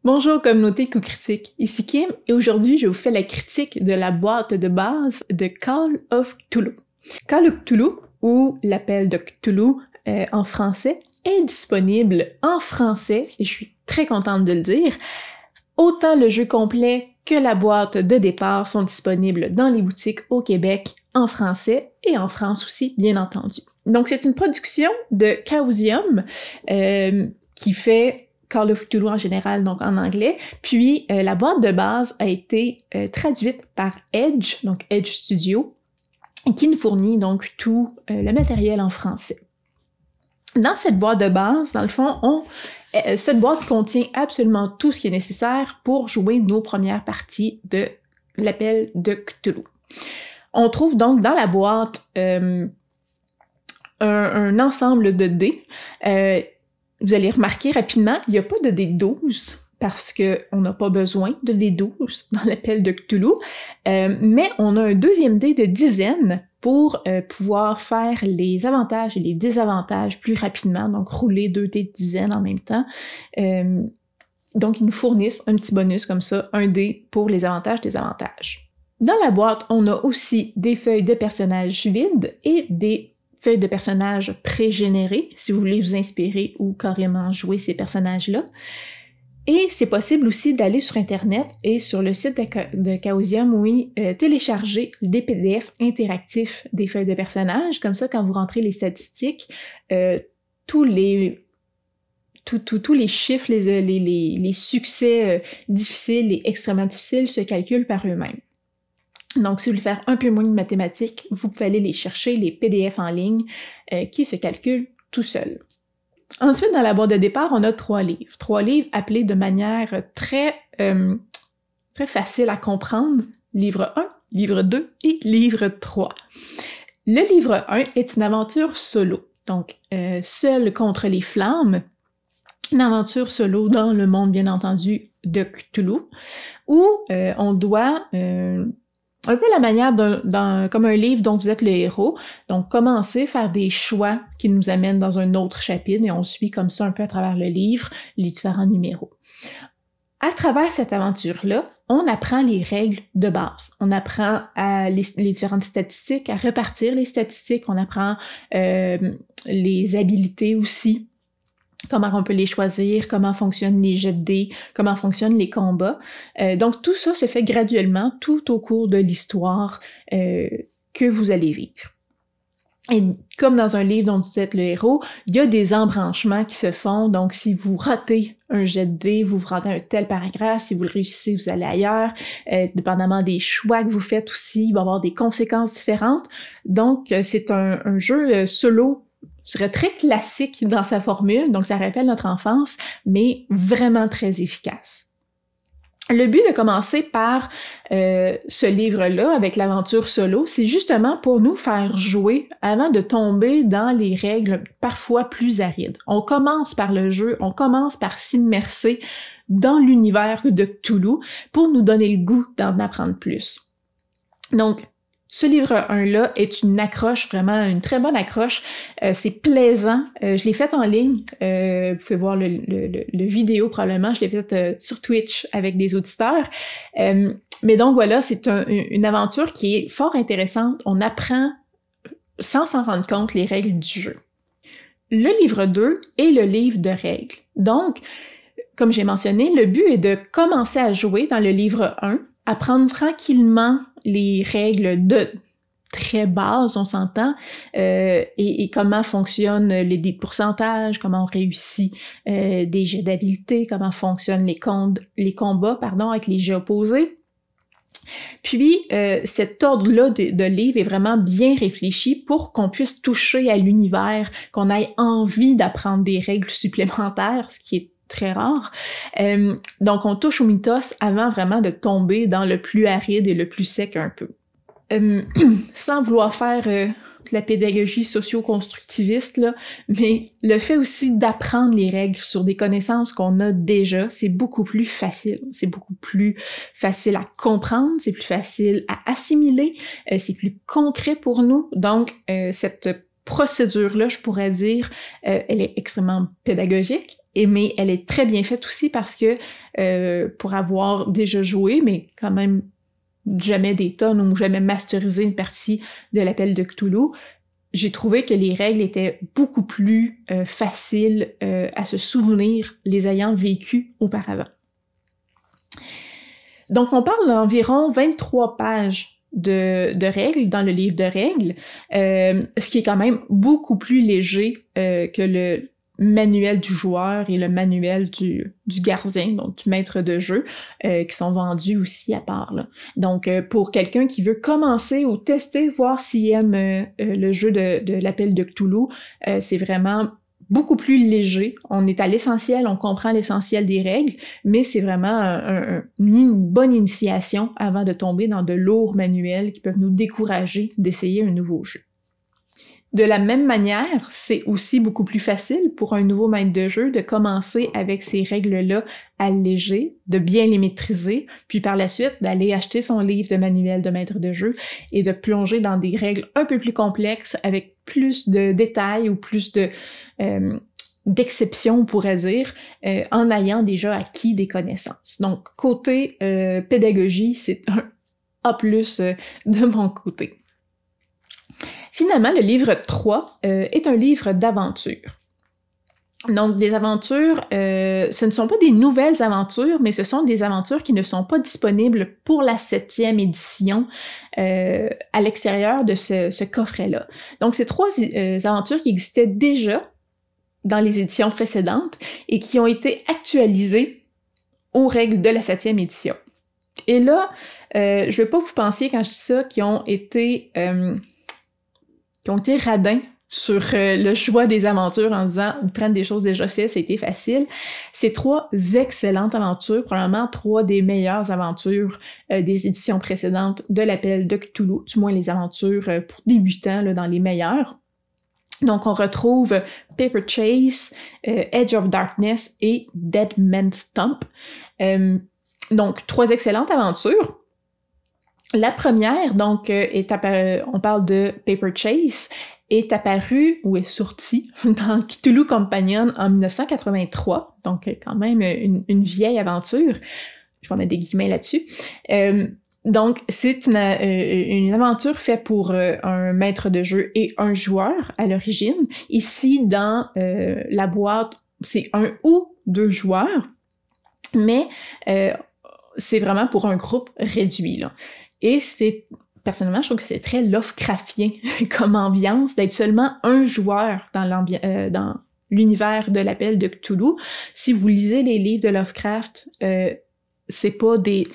Bonjour communauté Coup Critique, ici Kim et aujourd'hui je vous fais la critique de la boîte de base de Call of Cthulhu. Call of Cthulhu, ou l'appel de Cthulhu en français, est disponible en français et je suis très contente de le dire. Autant le jeu complet que la boîte de départ sont disponibles dans les boutiques au Québec en français et en France aussi, bien entendu. Donc c'est une production de Chaosium qui fait Call of Cthulhu en général, donc en anglais. Puis la boîte de base a été traduite par Edge, donc Edge Studio, qui nous fournit donc tout le matériel en français. Dans cette boîte de base, dans le fond, cette boîte contient absolument tout ce qui est nécessaire pour jouer nos premières parties de l'appel de Cthulhu. On trouve donc dans la boîte un ensemble de dés. Vous allez remarquer rapidement, il n'y a pas de dés 12 parce qu'on n'a pas besoin de dés 12 dans l'appel de Cthulhu, mais on a un deuxième dé de dizaines pour pouvoir faire les avantages et les désavantages plus rapidement, donc rouler 2 dés de dizaines en même temps. Donc ils nous fournissent un petit bonus comme ça, un dé pour les avantages, désavantages. Dans la boîte, on a aussi des feuilles de personnages vides et des feuilles de personnages pré-générées, si vous voulez vous inspirer ou carrément jouer ces personnages-là. Et c'est possible aussi d'aller sur Internet et sur le site de Chaosium, oui, télécharger des PDF interactifs des feuilles de personnages. Comme ça, quand vous rentrez les statistiques, tous les chiffres, les succès difficiles et extrêmement difficiles se calculent par eux-mêmes. Donc, si vous voulez faire un peu moins de mathématiques, vous pouvez aller les chercher, les PDF en ligne, qui se calculent tout seuls. Ensuite, dans la boîte de départ, on a 3 livres. 3 livres appelés de manière très facile à comprendre. Livre 1, livre 2 et livre 3. Le livre 1 est une aventure solo. Donc, seul contre les flammes. Une aventure solo dans le monde, bien entendu, de Cthulhu, où on doit... un peu la manière comme un livre dont vous êtes le héros. Donc, commencer, faire des choix qui nous amènent dans un autre chapitre et on suit comme ça un peu à travers le livre les différents numéros. À travers cette aventure-là, on apprend les règles de base. On apprend les différentes statistiques, à repartir les statistiques. On apprend les habiletés aussi. Comment on peut les choisir, comment fonctionnent les jets de dés, comment fonctionnent les combats. Donc tout ça se fait graduellement tout au cours de l'histoire que vous allez vivre. Et comme dans un livre dont vous êtes le héros, il y a des embranchements qui se font. Donc si vous ratez un jet de dés, vous ratez un tel paragraphe. Si vous le réussissez, vous allez ailleurs. Dépendamment des choix que vous faites aussi, il va y avoir des conséquences différentes. Donc c'est un jeu solo, je dirais très classique dans sa formule, donc ça rappelle notre enfance, mais vraiment très efficace. Le but de commencer par ce livre-là, avec l'aventure solo, c'est justement pour nous faire jouer avant de tomber dans les règles parfois plus arides. On commence par le jeu, on commence par s'immerser dans l'univers de Cthulhu pour nous donner le goût d'en apprendre plus. Donc, ce livre 1-là est une accroche, vraiment une très bonne accroche. C'est plaisant. Je l'ai fait en ligne. Vous pouvez voir le vidéo probablement. Je l'ai fait sur Twitch avec des auditeurs. Mais donc voilà, c'est une aventure qui est fort intéressante. On apprend sans s'en rendre compte les règles du jeu. Le livre 2 est le livre de règles. Donc, comme j'ai mentionné, le but est de commencer à jouer dans le livre 1, apprendre tranquillement les règles de très base, on s'entend, et comment fonctionnent les dés de pourcentage, comment on réussit des jets d'habileté, comment fonctionnent les combats, avec les jets opposés. Puis, cet ordre-là de livre est vraiment bien réfléchi pour qu'on puisse toucher à l'univers, qu'on ait envie d'apprendre des règles supplémentaires, ce qui est très rare. Donc, on touche au mythos avant vraiment de tomber dans le plus aride et le plus sec un peu. Sans vouloir faire de la pédagogie socio-constructiviste, là, mais le fait aussi d'apprendre les règles sur des connaissances qu'on a déjà, c'est beaucoup plus facile. C'est beaucoup plus facile à comprendre, c'est plus facile à assimiler, c'est plus concret pour nous. Donc, cette procédure-là, je pourrais dire, elle est extrêmement pédagogique mais elle est très bien faite aussi parce que pour avoir déjà joué, mais quand même jamais des tonnes ou jamais masterisé une partie de l'appel de Cthulhu, j'ai trouvé que les règles étaient beaucoup plus faciles à se souvenir les ayant vécues auparavant. Donc on parle d'environ 23 pages de règles dans le livre de règles, ce qui est quand même beaucoup plus léger que le manuel du joueur et le manuel du gardien, donc du maître de jeu, qui sont vendus aussi à part, là. Donc, pour quelqu'un qui veut commencer ou tester, voir s'il aime le jeu de l'appel de Cthulhu, c'est vraiment beaucoup plus léger. On est à l'essentiel, on comprend l'essentiel des règles, mais c'est vraiment une bonne initiation avant de tomber dans de lourds manuels qui peuvent nous décourager d'essayer un nouveau jeu. De la même manière, c'est aussi beaucoup plus facile pour un nouveau maître de jeu de commencer avec ces règles-là allégées, de bien les maîtriser, puis par la suite d'aller acheter son livre de manuel de maître de jeu et de plonger dans des règles un peu plus complexes avec plus de détails ou plus d'exceptions, on pourrait dire, en ayant déjà acquis des connaissances. Donc, côté pédagogie, c'est un A+, de mon côté. Finalement, le livre 3 est un livre d'aventure. Donc, des aventures, ce ne sont pas des nouvelles aventures, mais ce sont des aventures qui ne sont pas disponibles pour la 7e édition à l'extérieur de ce coffret-là. Donc, c'est 3 aventures qui existaient déjà dans les éditions précédentes et qui ont été actualisées aux règles de la 7e édition. Et là, je ne veux pas vous penser quand je dis ça qui ont été radins sur le choix des aventures en disant « ils prennent des choses déjà faites, ça a été facile ». C'est 3 excellentes aventures, probablement 3 des meilleures aventures des éditions précédentes de l'appel de Cthulhu, du moins les aventures pour débutants là, dans les meilleures. Donc on retrouve Paper Chase, Edge of Darkness et Dead Man's Stump. Donc 3 excellentes aventures. La première, donc, on parle de Paper Chase, est apparue ou est sortie dans Cthulhu Companion en 1983, donc quand même une vieille aventure. Je vais mettre des guillemets là-dessus. Donc, c'est une aventure faite pour un maître de jeu et un joueur à l'origine. Ici, dans la boîte, c'est 1 ou 2 joueurs, mais c'est vraiment pour un groupe réduit, là. Et personnellement, je trouve que c'est très Lovecraftien comme ambiance d'être seulement un joueur dans l'univers de l'appel de Cthulhu. Si vous lisez les livres de Lovecraft, c'est pas des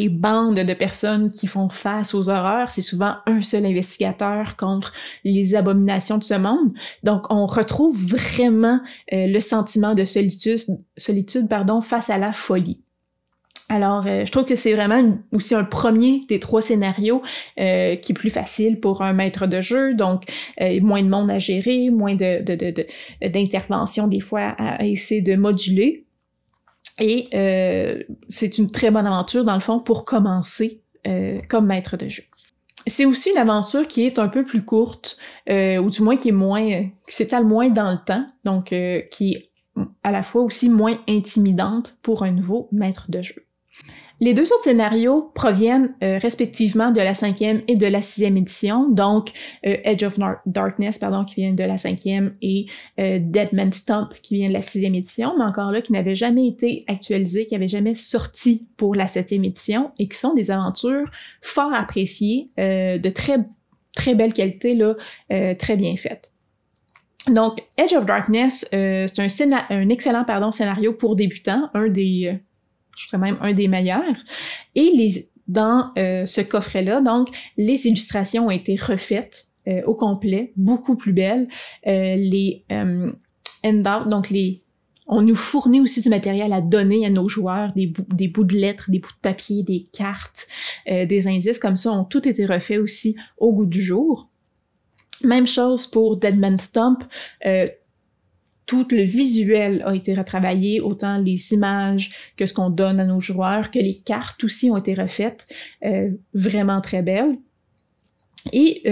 bandes de personnes qui font face aux horreurs, c'est souvent un seul investigateur contre les abominations de ce monde. Donc, on retrouve vraiment le sentiment de solitude, face à la folie. Alors, je trouve que c'est vraiment aussi un premier des 3 scénarios qui est plus facile pour un maître de jeu, donc moins de monde à gérer, moins d'intervention des fois à essayer de moduler. Et c'est une très bonne aventure, dans le fond, pour commencer comme maître de jeu. C'est aussi une aventure qui est un peu plus courte, ou du moins qui s'étale moins dans le temps, donc qui est à la fois aussi moins intimidante pour un nouveau maître de jeu. Les 2 autres scénarios proviennent respectivement de la 5e et de la 6e édition, donc Edge of Darkness, qui vient de la 5e, et Dead Man's Stump, qui vient de la 6e édition, mais encore là, qui n'avaient jamais été actualisés, qui n'avaient jamais sorti pour la 7e édition, et qui sont des aventures fort appréciées, de très, très belle qualité, là, très bien faites. Donc, Edge of Darkness, c'est un excellent scénario pour débutants, je dirais même un des meilleurs. Et dans ce coffret-là, donc, les illustrations ont été refaites au complet, beaucoup plus belles. Les handouts, donc on nous fournit aussi du matériel à donner à nos joueurs, des bouts de lettres, des bouts de papier, des cartes, des indices comme ça ont tout été refaits aussi au goût du jour. Même chose pour Dead Man's Stump. Tout le visuel a été retravaillé, autant les images que ce qu'on donne à nos joueurs, que les cartes aussi ont été refaites, vraiment très belles. Et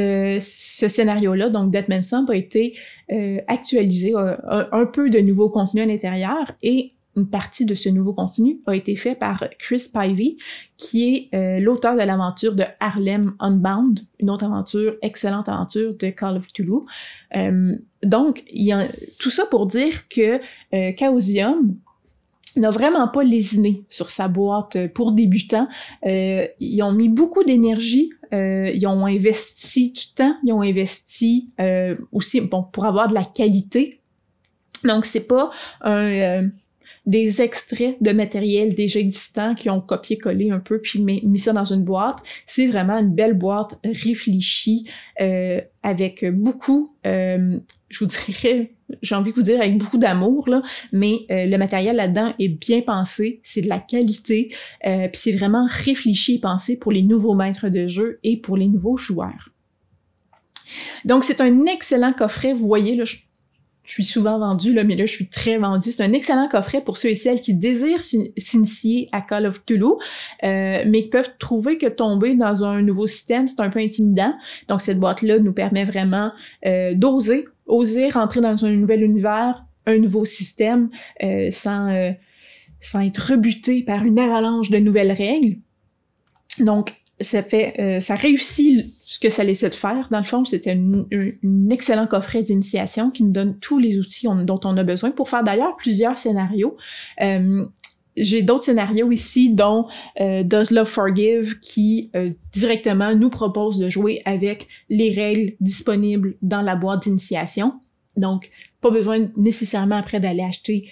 ce scénario-là, donc Deadman's Sump, a été actualisé, un peu de nouveau contenu à l'intérieur, et une partie de ce nouveau contenu a été fait par Chris Pivey, qui est l'auteur de l'aventure de Harlem Unbound, une autre aventure, excellente aventure de Call of Cthulhu. Donc, tout ça pour dire que Chaosium n'a vraiment pas lésiné sur sa boîte pour débutants. Ils ont mis beaucoup d'énergie, ils ont investi du temps, ils ont investi aussi pour avoir de la qualité. Donc, c'est pas des extraits de matériel déjà existant qui ont copié-collé un peu puis mis ça dans une boîte. C'est vraiment une belle boîte réfléchie avec beaucoup, je vous dirais, j'ai envie de vous dire avec beaucoup d'amour, là, mais le matériel là-dedans est bien pensé, c'est de la qualité, puis c'est vraiment réfléchi et pensé pour les nouveaux maîtres de jeu et pour les nouveaux joueurs. Donc c'est un excellent coffret, vous voyez, là, je suis souvent vendue, là, mais là, je suis très vendue. C'est un excellent coffret pour ceux et celles qui désirent s'initier à Call of Cthulhu, mais qui peuvent trouver que tomber dans un nouveau système, c'est un peu intimidant. Donc, cette boîte-là nous permet vraiment d'oser rentrer dans un nouvel univers, un nouveau système, sans être rebuté par une avalanche de nouvelles règles. Donc, ça réussit ce que ça laissait de faire. Dans le fond, c'était un excellent coffret d'initiation qui nous donne tous les outils dont on a besoin pour faire d'ailleurs plusieurs scénarios. J'ai d'autres scénarios ici, dont Does Love Forgive, qui directement nous propose de jouer avec les règles disponibles dans la boîte d'initiation. Donc, pas besoin nécessairement après d'aller acheter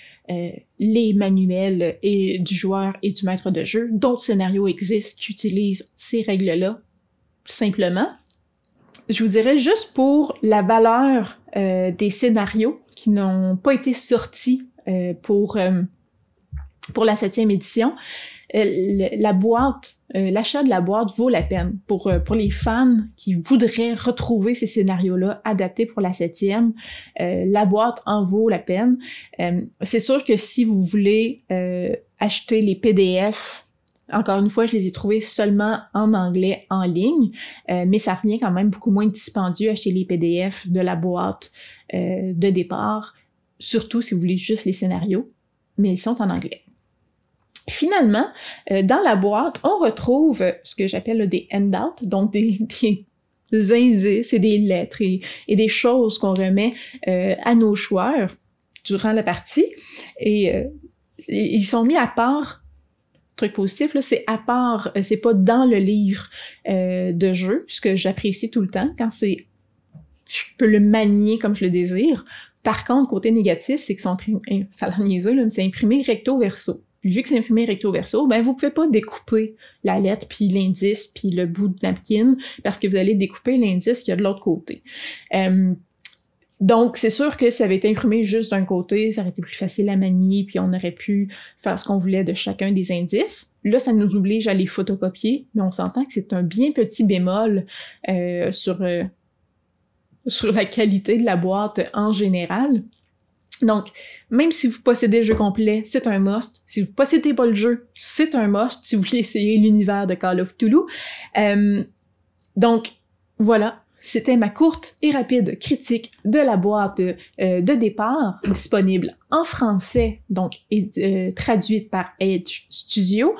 les manuels du joueur et du maître de jeu. D'autres scénarios existent qui utilisent ces règles-là, simplement. Je vous dirais juste pour la valeur des scénarios qui n'ont pas été sortis pour la 7e édition, la boîte, l'achat de la boîte vaut la peine pour les fans qui voudraient retrouver ces scénarios-là adaptés pour la 7e. La boîte en vaut la peine. C'est sûr que si vous voulez acheter les PDF, encore une fois, je les ai trouvés seulement en anglais en ligne, mais ça revient quand même beaucoup moins dispendieux acheter les PDF de la boîte de départ, surtout si vous voulez juste les scénarios, mais ils sont en anglais. Finalement, dans la boîte, on retrouve ce que j'appelle des handouts, donc des indices et des lettres et des choses qu'on remet à nos joueurs durant la partie. Et ils sont mis à part. Truc positif, là, c'est à part, c'est pas dans le livre de jeu, ce que j'apprécie tout le temps quand je peux le manier comme je le désire. Par contre, côté négatif, c'est que ça a l'air niaiseux, là, mais c'est imprimé recto verso. Puis vu que c'est imprimé recto verso, ben vous pouvez pas découper la lettre puis l'indice puis le bout de napkin parce que vous allez découper l'indice qui est de l'autre côté. Donc, c'est sûr que ça avait été imprimé juste d'un côté, ça aurait été plus facile à manier, puis on aurait pu faire ce qu'on voulait de chacun des indices. Là, ça nous oblige à les photocopier, mais on s'entend que c'est un bien petit bémol sur la qualité de la boîte en général. Donc, même si vous possédez le jeu complet, c'est un must. Si vous possédez pas le jeu, c'est un must si vous voulez essayer l'univers de Call of Cthulhu. Donc, voilà. C'était ma courte et rapide critique de la boîte de départ, disponible en français, donc traduite par Edge Studio,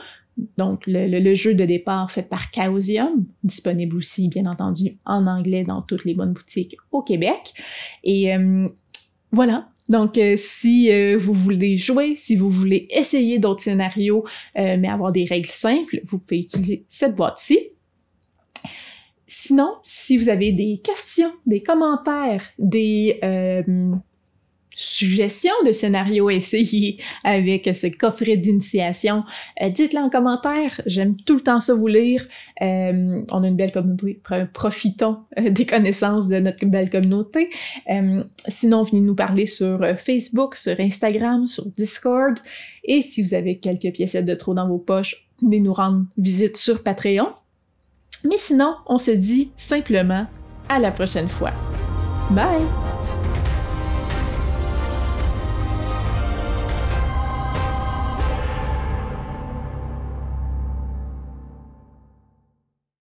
donc le jeu de départ fait par Chaosium, disponible aussi, bien entendu, en anglais dans toutes les bonnes boutiques au Québec. Et voilà. Donc, si vous voulez jouer, si vous voulez essayer d'autres scénarios, mais avoir des règles simples, vous pouvez utiliser cette boîte-ci. Sinon, si vous avez des questions, des commentaires, des suggestions de scénarios à essayer avec ce coffret d'initiation, dites-le en commentaire. J'aime tout le temps ça vous lire. On a une belle communauté. Profitons des connaissances de notre belle communauté. Sinon, venez nous parler sur Facebook, sur Instagram, sur Discord. Et si vous avez quelques piécettes de trop dans vos poches, venez nous rendre visite sur Patreon. Mais sinon, on se dit simplement à la prochaine fois. Bye!